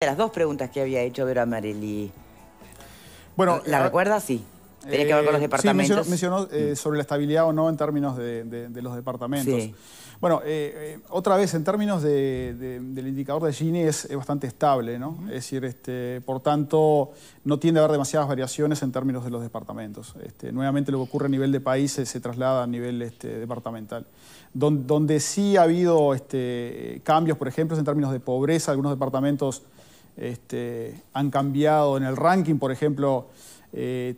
De las dos preguntas que había hecho Vero Amarelli. Bueno, ¿La recuerdas? Sí. Tenía que ver con los departamentos. Sí, mencionó sobre la estabilidad o no en términos de los departamentos. Sí. Bueno, otra vez, en términos del indicador de Gini es bastante estable, ¿no? Es decir, por tanto, no tiende a haber demasiadas variaciones en términos de los departamentos. Nuevamente lo que ocurre a nivel de país se traslada a nivel departamental. Donde sí ha habido cambios, por ejemplo, es en términos de pobreza. Algunos departamentos han cambiado en el ranking, por ejemplo,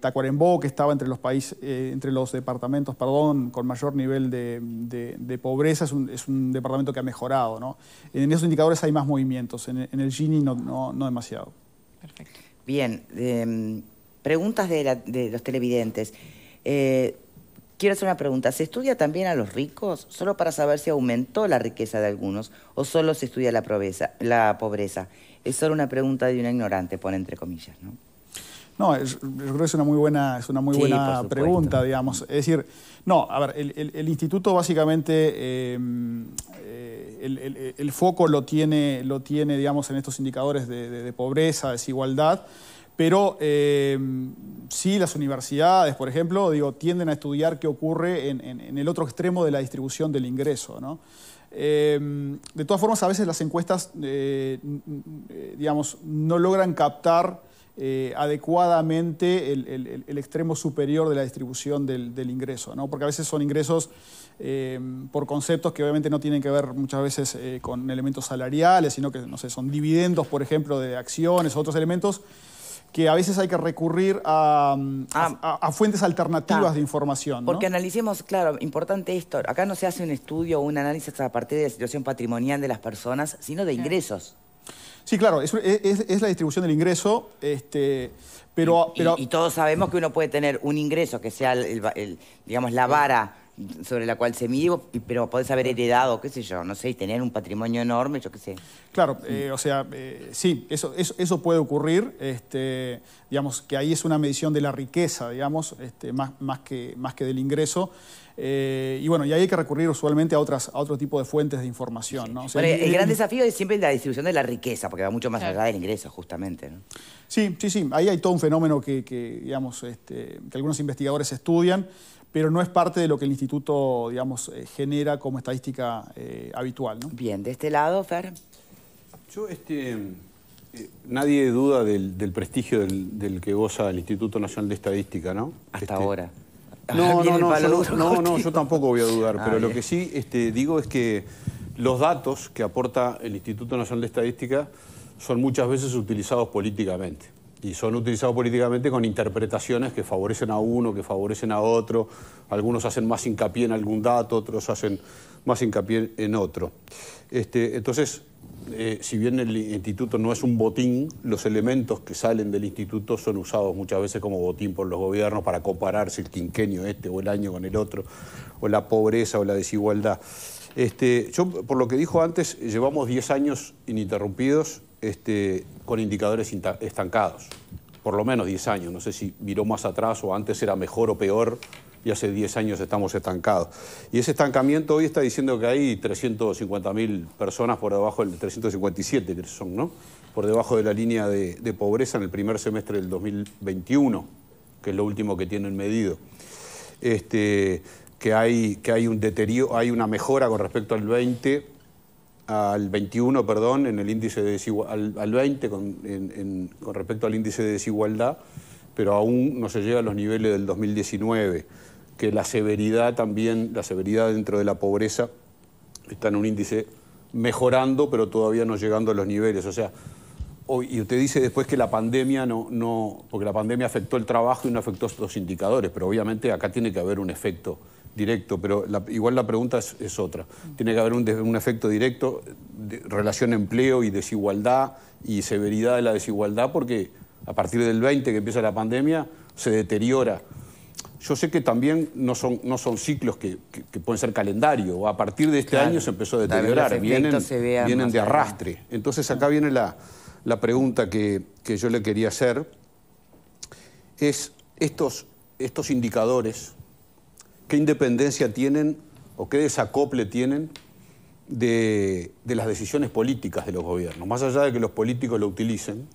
Tacuarembó, que estaba entre los departamentos con mayor nivel de pobreza, es un departamento que ha mejorado, ¿no? En esos indicadores hay más movimientos, en el Gini no demasiado. Perfecto. Bien, preguntas de los televidentes. Quiero hacer una pregunta. ¿Se estudia también a los ricos solo para saber si aumentó la riqueza de algunos o solo se estudia la pobreza? Es solo una pregunta de una ignorante, pone entre comillas, ¿no? No, yo creo que es una muy buena pregunta, digamos. Es decir, no, a ver, el instituto básicamente, el foco lo tiene, digamos, en estos indicadores de pobreza, desigualdad, pero sí las universidades, por ejemplo, tienden a estudiar qué ocurre en el otro extremo de la distribución del ingreso, ¿no? De todas formas, a veces las encuestas, digamos, no logran captar adecuadamente el extremo superior de la distribución del ingreso, ¿no? Porque a veces son ingresos por conceptos que obviamente no tienen que ver muchas veces con elementos salariales, sino que, no sé, son dividendos, por ejemplo, de acciones, otros elementos que a veces hay que recurrir a fuentes alternativas de información, ¿no? Porque analicemos, claro, importante esto, acá no se hace un estudio o un análisis a partir de la situación patrimonial de las personas, sino de ingresos. Sí, claro, es la distribución del ingreso, pero... Y todos sabemos que uno puede tener un ingreso que sea, digamos, la vara sobre la cual se mide, pero podés haber heredado, qué sé yo, no sé, y tener un patrimonio enorme, yo qué sé. Claro, o sea, sí, eso puede ocurrir, digamos, que ahí es una medición de la riqueza, digamos, más que del ingreso. Y bueno, y ahí hay que recurrir usualmente a otro tipo de fuentes de información, ¿no? O sea, bueno, el gran desafío es siempre la distribución de la riqueza, porque va mucho más allá del ingreso, justamente, ¿no? Sí, ahí hay todo un fenómeno que digamos, que algunos investigadores estudian, pero no es parte de lo que el instituto, digamos, genera como estadística habitual, ¿no? Bien, de este lado, Fer. Yo, nadie duda del prestigio del que goza el Instituto Nacional de Estadística, ¿no? Hasta ahora. No, yo tampoco voy a dudar, pero bien. lo que sí digo es que los datos que aporta el Instituto Nacional de Estadística son muchas veces utilizados políticamente. Y son utilizados políticamente con interpretaciones que favorecen a uno, que favorecen a otro. Algunos hacen más hincapié en algún dato, otros hacen más hincapié en otro. Entonces, si bien el instituto no es un botín, los elementos que salen del instituto son usados muchas veces como botín por los gobiernos para compararse el quinquenio o el año con el otro, o la pobreza o la desigualdad. Yo, por lo que dijo antes, llevamos 10 años ininterrumpidos con indicadores estancados, por lo menos 10 años, no sé si miró más atrás o antes era mejor o peor, y hace 10 años estamos estancados. Y ese estancamiento hoy está diciendo que hay 350.000 personas por debajo, 357 que son, ¿no? Por debajo de la línea de pobreza en el primer semestre del 2021, que es lo último que tienen medido. Que hay un deterioro, hay una mejora con respecto al 21, perdón, en el índice de al 20 con respecto al índice de desigualdad, pero aún no se llega a los niveles del 2019, que la severidad dentro de la pobreza está en un índice mejorando, pero todavía no llegando a los niveles. O sea, y usted dice después que la pandemia porque la pandemia afectó el trabajo y no afectó estos indicadores, pero obviamente acá tiene que haber un efecto directo, pero igual la pregunta es otra. Tiene que haber un efecto directo de relación empleo y desigualdad y severidad de la desigualdad, porque a partir del 20 que empieza la pandemia se deteriora. Yo sé que también no son ciclos que pueden ser calendario. A partir de este año se empezó a deteriorar, vienen de arrastre. Entonces acá viene la pregunta que yo le quería hacer. Es estos indicadores, ¿qué independencia tienen o qué desacople tienen de las decisiones políticas de los gobiernos. Más allá de que los políticos lo utilicen,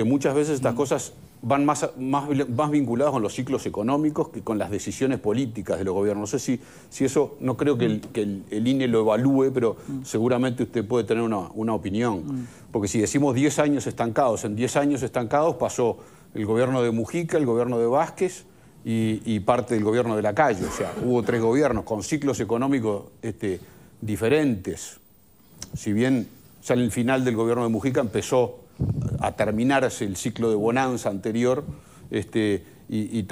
muchas veces estas cosas van más vinculadas con los ciclos económicos que con las decisiones políticas de los gobiernos. No sé si eso, no creo que el INE lo evalúe, pero seguramente usted puede tener una opinión. Porque si decimos 10 años estancados, en 10 años estancados pasó el gobierno de Mujica, el gobierno de Vázquez y parte del gobierno de Lacalle. O sea, hubo 3 gobiernos con ciclos económicos diferentes. Si bien ya en el final del gobierno de Mujica empezó a terminarse el ciclo de bonanza anterior, y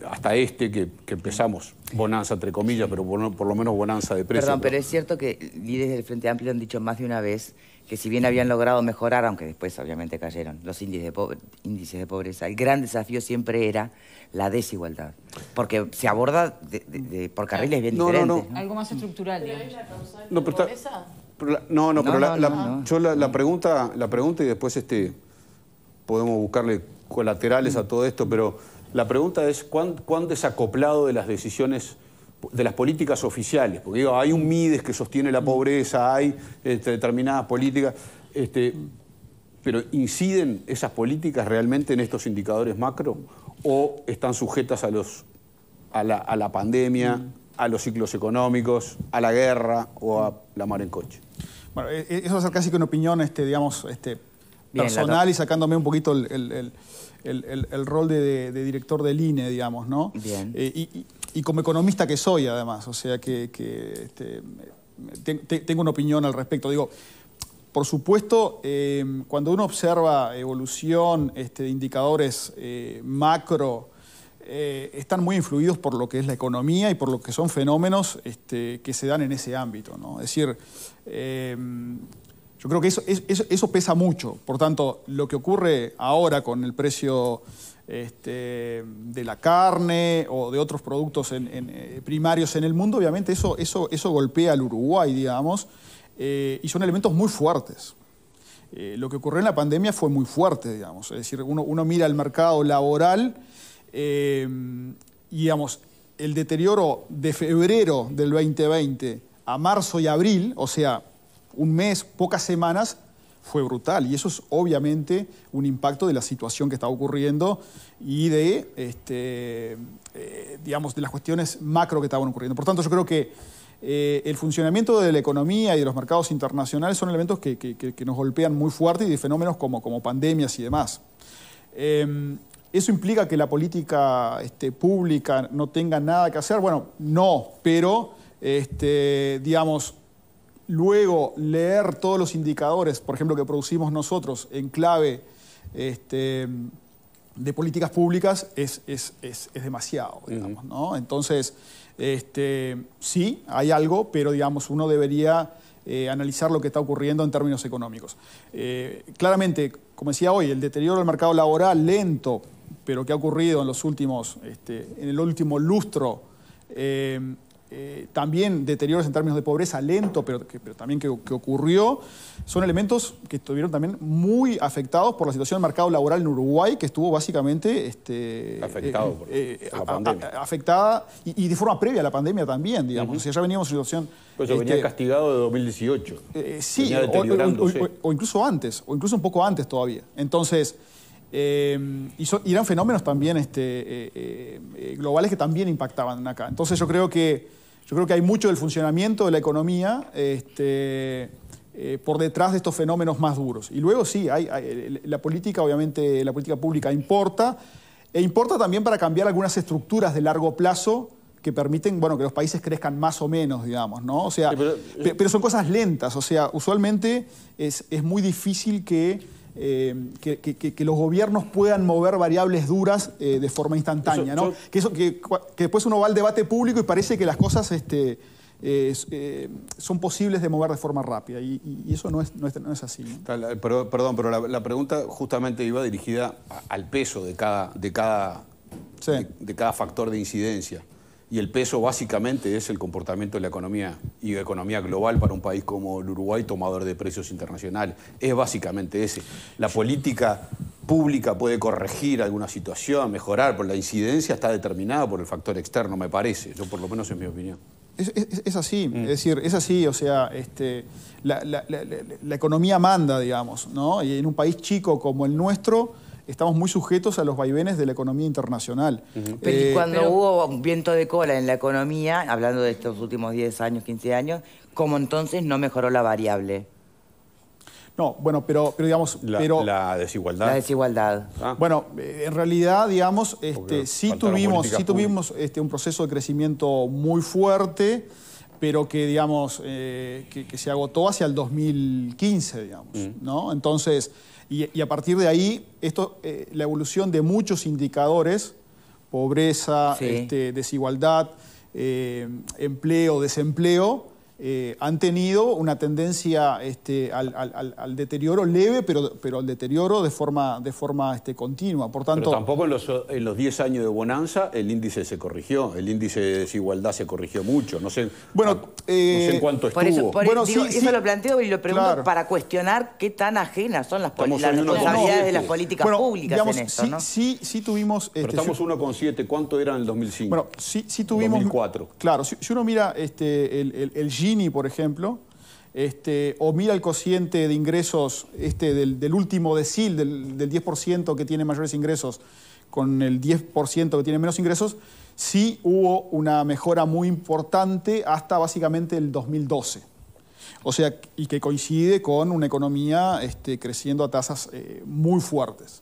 hasta que empezamos, bonanza entre comillas, pero por lo menos bonanza de precios. Perdón, pero es cierto que líderes del Frente Amplio han dicho más de una vez que si bien habían logrado mejorar, aunque después obviamente cayeron los índices de pobreza, el gran desafío siempre era la desigualdad, porque se aborda por carriles bien diferentes. Algo más estructural, digamos. No, pero yo la pregunta y después podemos buscarle colaterales a todo esto, pero la pregunta es ¿cuán desacoplado de las decisiones, de las políticas oficiales? Porque digo, hay un Mides que sostiene la pobreza, hay determinadas políticas, pero ¿inciden esas políticas realmente en estos indicadores macro o están sujetas a la pandemia, a los ciclos económicos, a la guerra o a la mar en coche? Bueno, eso va a ser casi que una opinión, digamos, personal y sacándome un poquito el rol de director del INE, digamos, ¿no? Bien. Y como economista que soy, además, o sea que tengo una opinión al respecto. Digo, por supuesto, cuando uno observa evolución de indicadores macro, están muy influidos por lo que es la economía y por lo que son fenómenos que se dan en ese ámbito, ¿no? Es decir, yo creo que eso pesa mucho. Por tanto, lo que ocurre ahora con el precio de la carne o de otros productos primarios en el mundo, obviamente eso golpea al Uruguay, digamos, y son elementos muy fuertes. Lo que ocurrió en la pandemia fue muy fuerte, digamos. Es decir, uno mira el mercado laboral y, digamos, el deterioro de febrero del 2020 a marzo y abril, o sea, un mes, pocas semanas, fue brutal. Y eso es obviamente un impacto de la situación que está ocurriendo y digamos, de las cuestiones macro que estaban ocurriendo. Por tanto, yo creo que el funcionamiento de la economía y de los mercados internacionales son elementos que nos golpean muy fuerte y de fenómenos como pandemias y demás. ¿Eso implica que la política pública no tenga nada que hacer? Bueno, no, pero digamos, luego leer todos los indicadores, por ejemplo, que producimos nosotros en clave de políticas públicas es demasiado, digamos, ¿no? Entonces, sí, hay algo, pero digamos, uno debería analizar lo que está ocurriendo en términos económicos. Claramente, como decía hoy, el deterioro del mercado laboral lento, pero que ha ocurrido en los últimos, en el último lustro, también deterioros en términos de pobreza lento, pero también que ocurrió, son elementos que estuvieron también muy afectados por la situación del mercado laboral en Uruguay, que estuvo básicamente afectado por la pandemia. Afectada y de forma previa a la pandemia también, digamos. O sea, ya veníamos en una situación... Pues venía castigado de 2018. Sí, o incluso antes, o incluso un poco antes todavía. Entonces... y eran fenómenos también globales que también impactaban acá. Entonces yo creo que hay mucho del funcionamiento de la economía por detrás de estos fenómenos más duros. Y luego sí, la política, obviamente, la política pública importa, e importa también para cambiar algunas estructuras de largo plazo que permiten, bueno, que los países crezcan más o menos, digamos, ¿no? O sea, pero son cosas lentas. O sea, usualmente es muy difícil que los gobiernos puedan mover variables duras de forma instantánea, ¿no? Que después uno va al debate público y parece que las cosas son posibles de mover de forma rápida y eso no es así, ¿no? Perdón, pero la pregunta justamente iba dirigida al peso de cada factor de incidencia. Y el peso básicamente es el comportamiento de la economía y la economía global para un país como el Uruguay, tomador de precios internacionales. Es básicamente ese. La política pública puede corregir alguna situación, mejorar, pero la incidencia está determinada por el factor externo, me parece. Yo por lo menos es mi opinión. Es así, es decir, es así, o sea, la economía manda, digamos, ¿no? Y en un país chico como el nuestro, estamos muy sujetos a los vaivenes de la economía internacional. Pero cuando hubo un viento de cola en la economía, hablando de estos últimos 10 años, 15 años, ¿cómo entonces no mejoró la variable? No, bueno, pero digamos... La desigualdad. La desigualdad. Bueno, en realidad, digamos, sí tuvimos un proceso de crecimiento muy fuerte, pero que, digamos, que se agotó hacia el 2015, digamos, ¿no? Entonces, y a partir de ahí, la evolución de muchos indicadores, pobreza, desigualdad, empleo, desempleo, han tenido una tendencia al deterioro leve, pero al deterioro de forma continua. Por tanto, pero tampoco en los 10 años de bonanza el índice se corrigió, el índice de desigualdad se corrigió mucho. No sé, no sé en cuánto estuvo. Eso lo planteo y lo pregunto para cuestionar qué tan ajenas son las responsabilidades de las políticas públicas, digamos, en esto, ¿no? Sí tuvimos... Pero estamos 1,7. ¿Cuánto era en el 2005? Bueno, sí tuvimos... 2004. Claro, si uno mira el Gini, por ejemplo, o mira el cociente de ingresos del último decil, del 10% que tiene mayores ingresos, con el 10% que tiene menos ingresos, sí hubo una mejora muy importante hasta básicamente el 2012. O sea, y que coincide con una economía creciendo a tasas muy fuertes.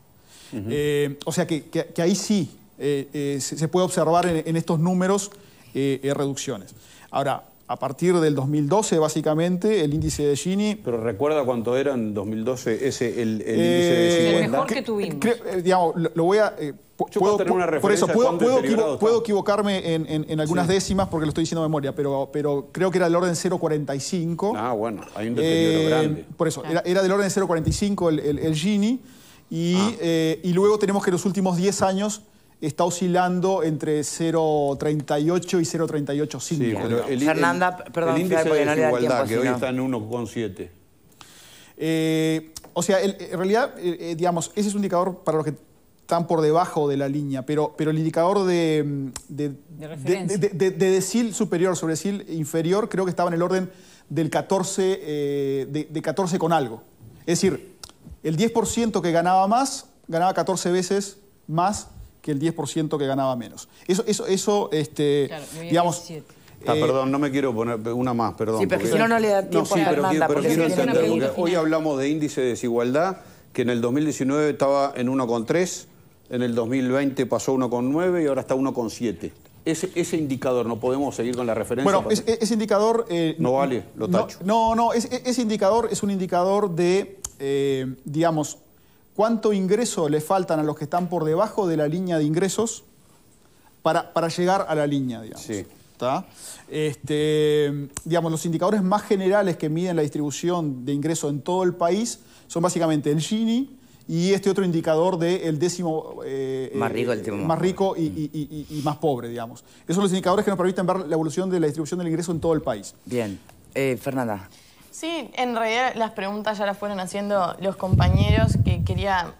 O sea, que ahí sí se puede observar en estos números reducciones. Ahora, a partir del 2012, básicamente, el índice de Gini... ¿Pero recuerda cuánto era en 2012 el índice de desigualdad? El mejor que tuvimos. Digamos, lo voy a... puedo tener una referencia. Por eso puedo equivocarme en algunas décimas porque lo estoy diciendo de memoria, pero creo que era del orden 0,45. Ah, bueno, hay un deterioro grande. Por eso, era del orden 0,45 el Gini, y luego tenemos que los últimos 10 años está oscilando entre 0,38 y 0,385. Sí, pero Fernanda, perdón, el índice de porque no le da desigualdad, tiempo, que hoy está en 1,7. O sea, en realidad, digamos, ese es un indicador para los que están por debajo de la línea, pero el indicador de decil superior sobre decil inferior creo que estaba en el orden del 14, de 14 con algo. Es decir, el 10% que ganaba más, ganaba 14 veces más que el 10% que ganaba menos. Eso claro, digamos... perdón, no me quiero poner una más, perdón. Sí, pero si no le da tiempo a Fernanda. Pero quiero entender, porque hoy hablamos de índice de desigualdad, que en el 2019 estaba en 1,3, en el 2020 pasó a 1,9 y ahora está a 1,7. Ese indicador, ¿no podemos seguir con la referencia? Bueno, ese indicador... no vale, lo tacho. No, ese indicador es un indicador de, digamos, cuánto ingreso le faltan a los que están por debajo de la línea de ingresos para llegar a la línea, digamos. Sí. ¿Tá? Digamos, los indicadores más generales que miden la distribución de ingresos en todo el país son básicamente el Gini y este otro indicador del décimo más rico y más pobre, digamos. Esos son los indicadores que nos permiten ver la evolución de la distribución del ingreso en todo el país. Bien. Fernanda. Sí, en realidad las preguntas ya las fueron haciendo los compañeros, que quería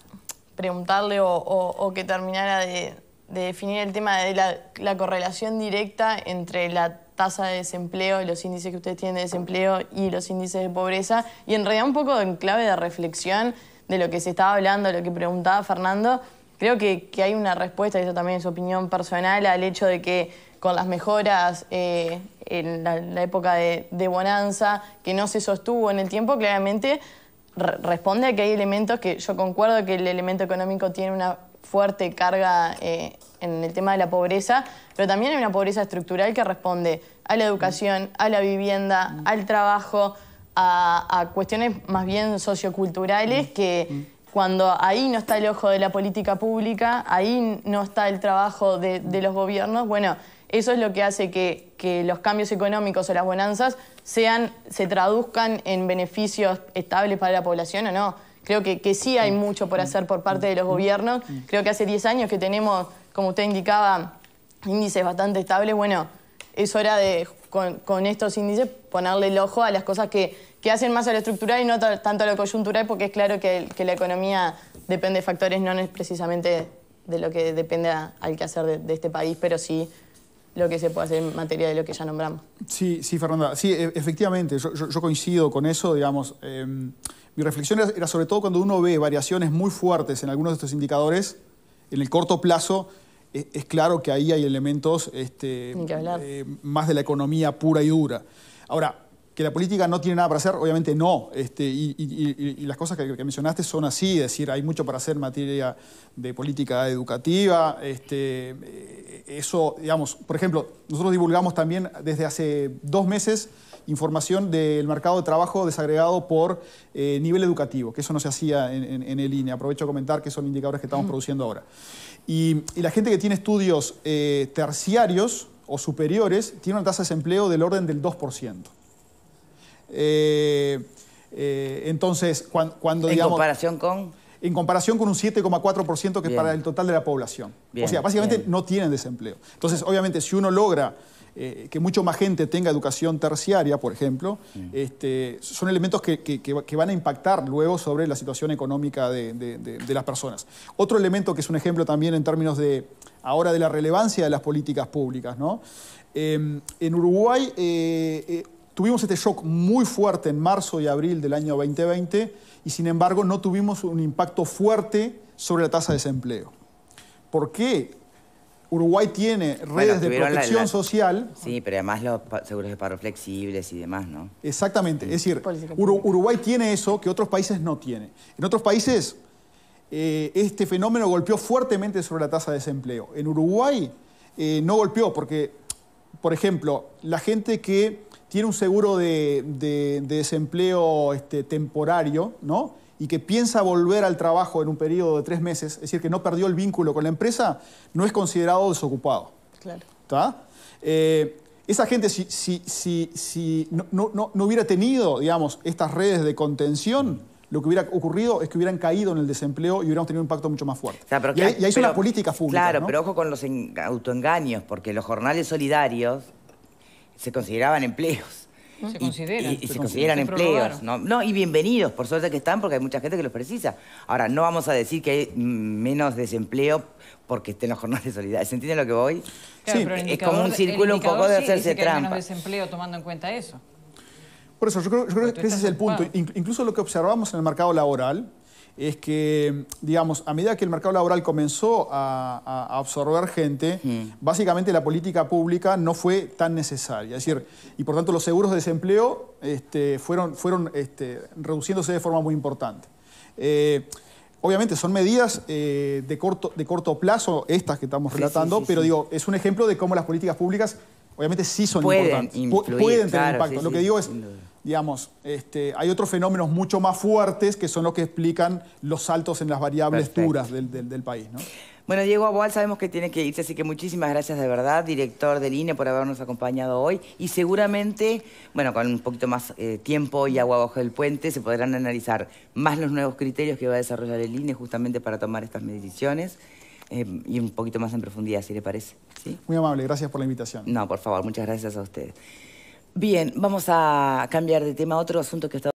preguntarle o que terminara de definir el tema de la correlación directa entre la tasa de desempleo y los índices que ustedes tienen de desempleo y los índices de pobreza, y en realidad un poco en clave de reflexión de lo que se estaba hablando, lo que preguntaba Fernando. Creo que hay una respuesta, y eso también es su opinión personal, al hecho de que con las mejoras en la época de bonanza, que no se sostuvo en el tiempo, claramente responde a que hay elementos que yo concuerdo que el elemento económico tiene una fuerte carga en el tema de la pobreza, pero también hay una pobreza estructural que responde a la educación, a la vivienda, al trabajo, a cuestiones más bien socioculturales que cuando ahí no está el ojo de la política pública, ahí no está el trabajo de los gobiernos, bueno, eso es lo que hace que los cambios económicos o las bonanzas se traduzcan en beneficios estables para la población o no. Creo que sí hay mucho por hacer por parte de los gobiernos. Creo que hace 10 años que tenemos, como usted indicaba, índices bastante estables. Bueno, es hora de, con estos índices, ponerle el ojo a las cosas que hacen más a lo estructural y no tanto a lo coyuntural, porque es claro que la economía depende de factores no precisamente de lo que depende al quehacer de este país, pero sí lo que se puede hacer en materia de lo que ya nombramos. Sí, Fernanda. Sí, efectivamente, yo coincido con eso, digamos. Mi reflexión era sobre todo cuando uno ve variaciones muy fuertes en algunos de estos indicadores, en el corto plazo, es claro que ahí hay elementos más de la economía pura y dura. Ahora, que la política no tiene nada para hacer, obviamente no. Y las cosas que mencionaste son así, es decir, hay mucho para hacer en materia de política educativa. Eso, digamos, por ejemplo, nosotros divulgamos también desde hace 2 meses información del mercado de trabajo desagregado por nivel educativo, que eso no se hacía en el INE. Aprovecho a comentar que son indicadores que estamos produciendo ahora. Y la gente que tiene estudios terciarios o superiores tiene una tasa de desempleo del orden del 2%. Entonces, cuando digamos... ¿En comparación con? En comparación con un 7,4% que es para el total de la población. O sea, básicamente no tienen desempleo. Entonces, obviamente, si uno logra que mucho más gente tenga educación terciaria, por ejemplo, son elementos que van a impactar luego sobre la situación económica de las personas. Otro elemento que es un ejemplo también en términos de ahora de la relevancia de las políticas públicas, ¿no? En Uruguay tuvimos este shock muy fuerte en marzo y abril del año 2020 y sin embargo no tuvimos un impacto fuerte sobre la tasa de desempleo. ¿Por qué? Uruguay tiene redes de protección social. Sí, pero además los seguros de paro flexibles y demás, ¿no? Exactamente. Es decir, Uruguay tiene eso que otros países no tienen. En otros países este fenómeno golpeó fuertemente sobre la tasa de desempleo. En Uruguay no golpeó porque, por ejemplo, la gente que tiene un seguro de desempleo temporario, ¿no? Y que piensa volver al trabajo en un periodo de 3 meses, es decir, que no perdió el vínculo con la empresa, no es considerado desocupado. Claro. ¿Está? Esa gente, si no hubiera tenido, digamos, estas redes de contención, lo que hubiera ocurrido es que hubieran caído en el desempleo y hubiéramos tenido un impacto mucho más fuerte. O sea, y ahí son las políticas públicas. Claro, ¿no? pero ojo con los autoengaños, porque los jornales solidarios se consideraban empleos. Se consideran. Y se consideran empleos, ¿no? No, y bienvenidos, por suerte que están, porque hay mucha gente que los precisa. Ahora, no vamos a decir que hay menos desempleo porque estén los jornales solidarios. ¿Se entiende lo que voy? Claro, sí, pero es como un círculo un poco de hacerse dice que hay trampa. menos desempleo tomando en cuenta eso. Por eso, yo creo que ese es el punto. Incluso lo que observamos en el mercado laboral es que, digamos, a medida que el mercado laboral comenzó a absorber gente, básicamente la política pública no fue tan necesaria. Es decir, y por tanto los seguros de desempleo fueron reduciéndose de forma muy importante. Obviamente son medidas de corto plazo estas que estamos relatando, pero digo, es un ejemplo de cómo las políticas públicas obviamente sí son importantes. Pueden tener impacto. Lo que digo es, digamos, hay otros fenómenos mucho más fuertes que son los que explican los saltos en las variables duras del país, ¿no? Bueno, Diego Aboal sabemos que tiene que irse, así que muchísimas gracias de verdad, director del INE, por habernos acompañado hoy. Y seguramente, bueno, con un poquito más tiempo y agua bajo el puente, se podrán analizar más los nuevos criterios que va a desarrollar el INE justamente para tomar estas decisiones y un poquito más en profundidad, si le parece. ¿Sí? Muy amable, gracias por la invitación. No, por favor, muchas gracias a ustedes. Bien, vamos a cambiar de tema a otro asunto que está